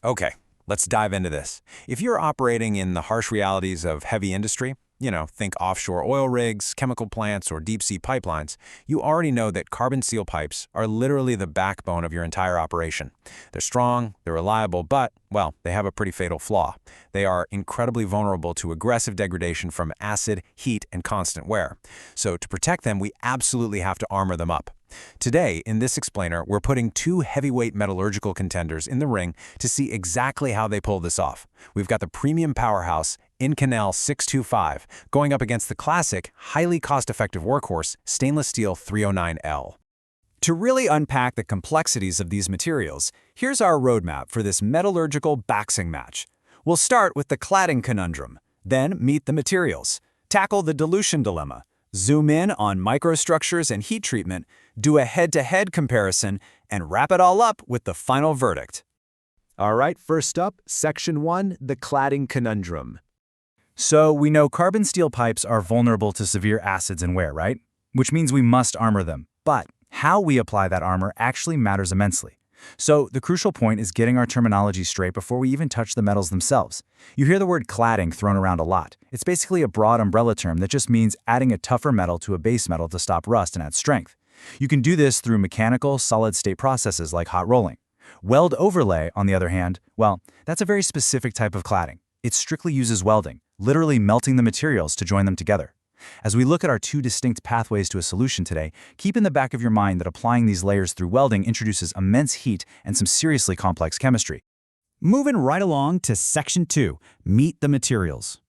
Okay, let's dive into this. If you're operating in the harsh realities of heavy industry, think offshore oil rigs, chemical plants, or deep-sea pipelines, you already know that carbon steel pipes are literally the backbone of your entire operation. They're strong, they're reliable, but, well, they have a pretty fatal flaw. They are incredibly vulnerable to aggressive degradation from acid, heat, and constant wear. So to protect them, we absolutely have to armor them up. Today, in this explainer, we're putting two heavyweight metallurgical contenders in the ring to see exactly how they pull this off. We've got the premium powerhouse, Inconel 625, going up against the classic, highly cost-effective workhorse, stainless steel 309L. To really unpack the complexities of these materials, here's our roadmap for this metallurgical boxing match. We'll start with the cladding conundrum, then meet the materials, tackle the dilution dilemma, zoom in on microstructures and heat treatment, do a head-to-head comparison, and wrap it all up with the final verdict. All right, first up, Section 1, the cladding conundrum. So we know carbon steel pipes are vulnerable to severe acids and wear, right? Which means we must armor them. But how we apply that armor actually matters immensely. So the crucial point is getting our terminology straight before we even touch the metals themselves. You hear the word cladding thrown around a lot. It's basically a broad umbrella term that just means adding a tougher metal to a base metal to stop rust and add strength. You can do this through mechanical, solid-state processes like hot rolling. Weld overlay, on the other hand, well, that's a very specific type of cladding. It strictly uses welding, literally melting the materials to join them together. As we look at our two distinct pathways to a solution today, keep in the back of your mind that applying these layers through welding introduces immense heat and some seriously complex chemistry. Moving right along to Section 2, meet the materials.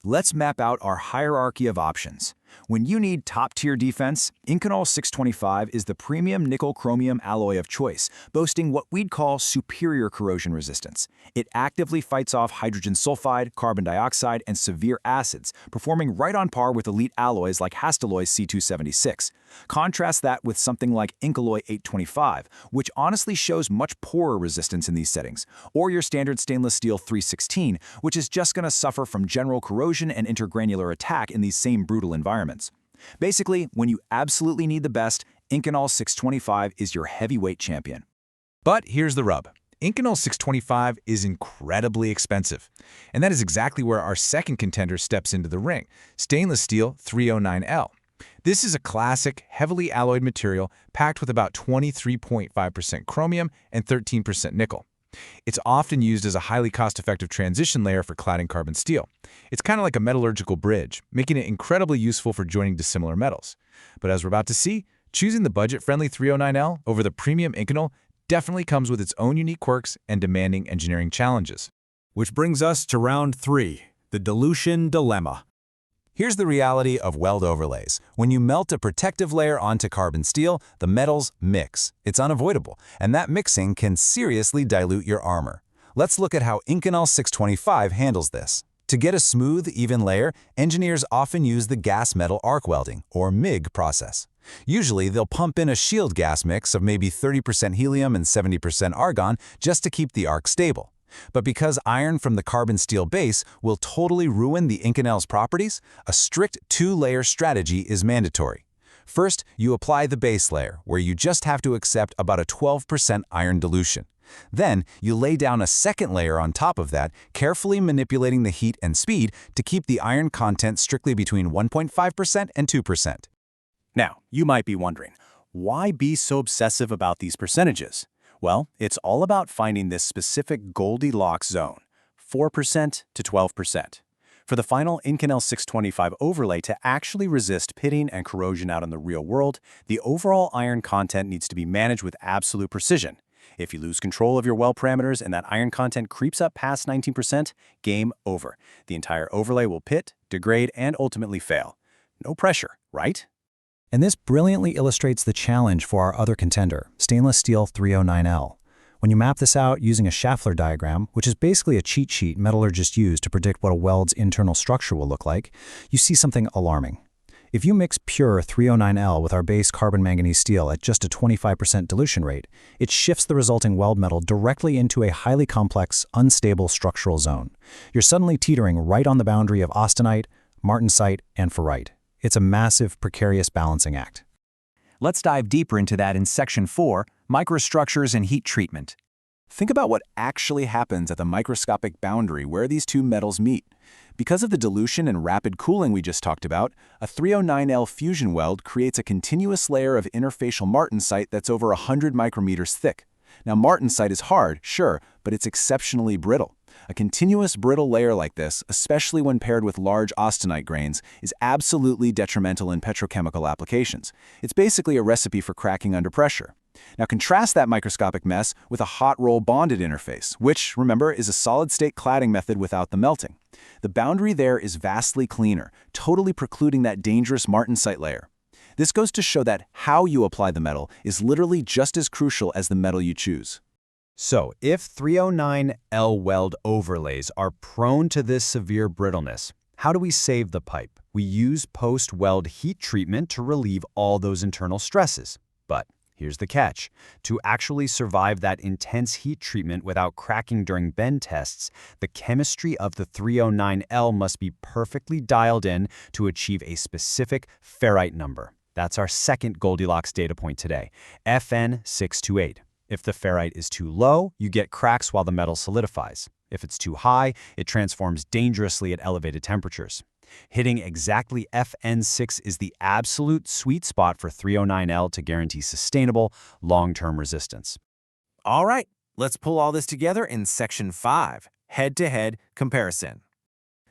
Let's map out our hierarchy of options. When you need top-tier defense, Inconel 625 is the premium nickel-chromium alloy of choice, boasting what we'd call superior corrosion resistance. It actively fights off hydrogen sulfide, carbon dioxide, and severe acids, performing right on par with elite alloys like Hastelloy's C276. Contrast that with something like Inconel 825, which honestly shows much poorer resistance in these settings, or your standard stainless steel 316, which is just going to suffer from general corrosion and intergranular attack in these same brutal environments. Basically, when you absolutely need the best, Inconel 625 is your heavyweight champion. But here's the rub. Inconel 625 is incredibly expensive. And that is exactly where our second contender steps into the ring, stainless steel 309L. This is a classic, heavily alloyed material packed with about 23.5% chromium and 13% nickel. It's often used as a highly cost-effective transition layer for cladding carbon steel. It's kind of like a metallurgical bridge, making it incredibly useful for joining dissimilar metals. But as we're about to see, choosing the budget-friendly 309L over the premium Inconel definitely comes with its own unique quirks and demanding engineering challenges. Which brings us to round 3, the dilution dilemma. Here's the reality of weld overlays. When you melt a protective layer onto carbon steel, the metals mix. It's unavoidable, and that mixing can seriously dilute your armor. Let's look at how Inconel 625 handles this. To get a smooth, even layer, engineers often use the gas metal arc welding, or MIG process. Usually, they'll pump in a shield gas mix of maybe 30% helium and 70% argon just to keep the arc stable. But because iron from the carbon steel base will totally ruin the Inconel's properties, a strict two-layer strategy is mandatory. First, you apply the base layer, where you just have to accept about a 12% iron dilution. Then, you lay down a second layer on top of that, carefully manipulating the heat and speed to keep the iron content strictly between 1.5% and 2%. Now, you might be wondering, why be so obsessive about these percentages? Well, it's all about finding this specific Goldilocks zone, 4% to 12%. For the final Inconel 625 overlay to actually resist pitting and corrosion out in the real world, the overall iron content needs to be managed with absolute precision. If you lose control of your weld parameters and that iron content creeps up past 19%, game over. The entire overlay will pit, degrade, and ultimately fail. No pressure, right? And this brilliantly illustrates the challenge for our other contender, stainless steel 309L. When you map this out using a Schaeffler diagram, which is basically a cheat sheet metallurgists use to predict what a weld's internal structure will look like, you see something alarming. If you mix pure 309L with our base carbon manganese steel at just a 25% dilution rate, it shifts the resulting weld metal directly into a highly complex, unstable structural zone. You're suddenly teetering right on the boundary of austenite, martensite, and ferrite. It's a massive, precarious balancing act. Let's dive deeper into that in Section 4, microstructures and heat treatment. Think about what actually happens at the microscopic boundary where these two metals meet. Because of the dilution and rapid cooling we just talked about, a 309L fusion weld creates a continuous layer of interfacial martensite that's over 100 micrometers thick. Now, martensite is hard, sure, but it's exceptionally brittle. A continuous brittle layer like this, especially when paired with large austenite grains, is absolutely detrimental in petrochemical applications. It's basically a recipe for cracking under pressure. Now contrast that microscopic mess with a hot-roll bonded interface, which, remember, is a solid-state cladding method without the melting. The boundary there is vastly cleaner, totally precluding that dangerous martensite layer. This goes to show that how you apply the metal is literally just as crucial as the metal you choose. So, if 309L weld overlays are prone to this severe brittleness, how do we save the pipe? We use post-weld heat treatment to relieve all those internal stresses. But here's the catch. To actually survive that intense heat treatment without cracking during bend tests, the chemistry of the 309L must be perfectly dialed in to achieve a specific ferrite number. That's our second Goldilocks data point today, FN628. If the ferrite is too low, you get cracks while the metal solidifies. If it's too high, it transforms dangerously at elevated temperatures. Hitting exactly FN6 is the absolute sweet spot for 309L to guarantee sustainable, long-term resistance. All right, let's pull all this together in Section 5, Head-to-Head Comparison.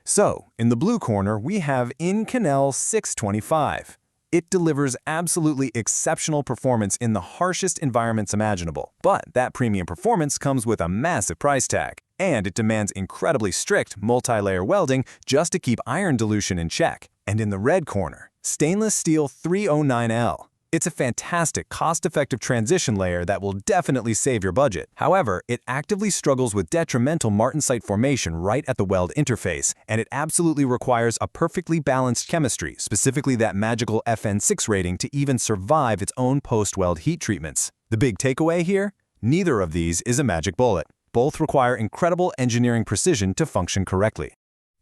So, in the blue corner, we have Inconel 625. It delivers absolutely exceptional performance in the harshest environments imaginable. But that premium performance comes with a massive price tag. And it demands incredibly strict multi-layer welding just to keep iron dilution in check. And in the red corner, stainless steel 309L. It's a fantastic, cost-effective transition layer that will definitely save your budget. However, it actively struggles with detrimental martensite formation right at the weld interface, and it absolutely requires a perfectly balanced chemistry, specifically that magical FN6 rating, to even survive its own post-weld heat treatments. The big takeaway here? Neither of these is a magic bullet. Both require incredible engineering precision to function correctly.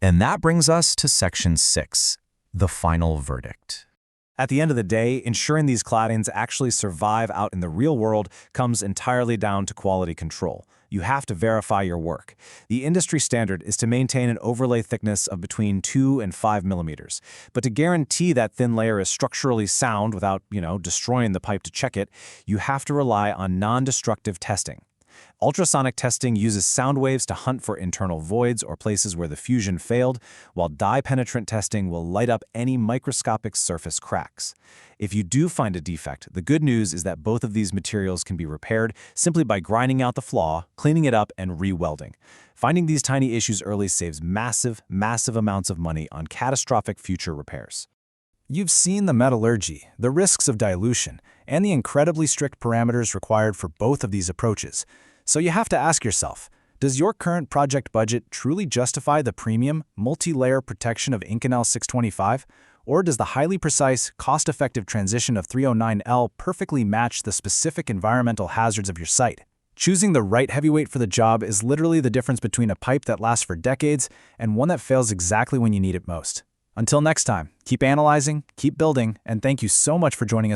And that brings us to Section 6, the final verdict. At the end of the day, ensuring these claddings actually survive out in the real world comes entirely down to quality control. You have to verify your work. The industry standard is to maintain an overlay thickness of between 2 and 5 millimeters. But to guarantee that thin layer is structurally sound without, destroying the pipe to check it, you have to rely on non-destructive testing. Ultrasonic testing uses sound waves to hunt for internal voids or places where the fusion failed, while dye-penetrant testing will light up any microscopic surface cracks. If you do find a defect, the good news is that both of these materials can be repaired simply by grinding out the flaw, cleaning it up, and re-welding. Finding these tiny issues early saves massive, massive amounts of money on catastrophic future repairs. You've seen the metallurgy, the risks of dilution, and the incredibly strict parameters required for both of these approaches. So you have to ask yourself, does your current project budget truly justify the premium, multi-layer protection of Inconel 625? Or does the highly precise, cost-effective transition of 309L perfectly match the specific environmental hazards of your site? Choosing the right heavyweight for the job is literally the difference between a pipe that lasts for decades and one that fails exactly when you need it most. Until next time, keep analyzing, keep building, and thank you so much for joining us